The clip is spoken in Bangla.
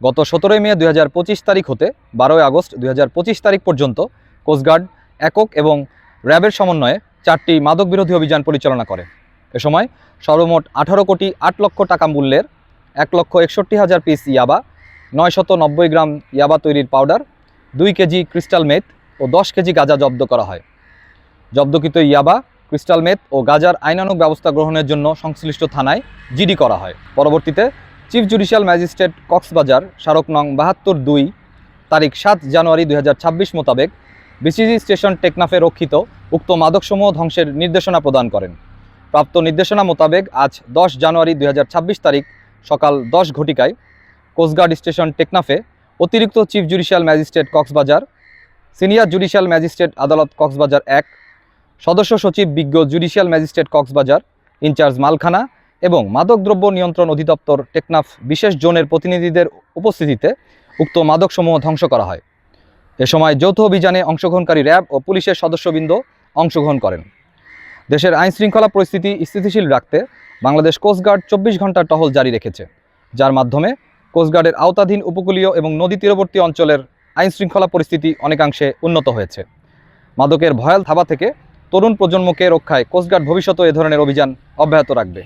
গত 17 মে 2025 তারিখ হতে 12 আগস্ট 2025 তারিখ পর্যন্ত কোস্টগার্ড একক এবং র্যাবের সমন্বয়ে 4টি মাদক বিরোধী অভিযান পরিচালনা করে। এ সময় সর্বমোট 18 কোটি 8 লক্ষ টাকা মূল্যের 1,61,000 পিস ইয়াবা, 990 গ্রাম ইয়াবা তৈরির পাউডার, 2 কেজি ক্রিস্টাল মেথ ও 10 কেজি গাঁজা জব্দ করা হয়। জব্দকৃত ইয়াবা, ক্রিস্টাল মেথ ও গাঁজার আইনানুগ ব্যবস্থা গ্রহণের জন্য সংশ্লিষ্ট থানায় জিডি করা হয়। পরবর্তীতে চিফ জুডিশিয়াল ম্যাজিস্ট্রেট কক্সবাজার স্মারক নং 72/2 তারিখ 7 জানুয়ারি 2026 মোতাবেক বিসিজি স্টেশন টেকনাফে রক্ষিত উক্ত মাদকসমূহ ধ্বংসের নির্দেশনা প্রদান করেন। প্রাপ্ত নির্দেশনা মোতাবেক আজ 10 জানুয়ারি 2026 তারিখ সকাল 10 ঘটিকায় কোস্টগার্ড স্টেশন টেকনাফে অতিরিক্ত chief judicial magistrate Cox's Bazar, senior judicial magistrate আদালত কক্সবাজার 1, সদস্য সচিব বিজ্ঞ জুডিশিয়াল ম্যাজিস্ট্রেট কক্সবাজার, ইনচার্জ মালখানা এবং মাদকদ্রব্য নিয়ন্ত্রণ অধিদপ্তর টেকনাফ বিশেষ জোনের প্রতিনিধিদের উপস্থিতিতে উক্ত মাদকসমূহ ধ্বংস করা হয়। এ সময় যৌথ অভিযানে অংশগ্রহণকারী র্যাব ও পুলিশের সদস্যবৃন্দ অংশগ্রহণ করেন। দেশের আইনশৃঙ্খলা পরিস্থিতি স্থিতিশীল রাখতে বাংলাদেশ কোস্টগার্ড 24 ঘন্টা টহল জারি রেখেছে, যার মাধ্যমে কোস্টগার্ডের আওতাধীন উপকূলীয় এবং নদী তীরবর্তী অঞ্চলের আইনশৃঙ্খলা পরিস্থিতি অনেকাংশে উন্নত হয়েছে। মাদকের ভয়াল থাবা থেকে তরুণ প্রজন্মকে রক্ষায় কোস্টগার্ড ভবিষ্যতেও এ ধরনের অভিযান অব্যাহত রাখবে।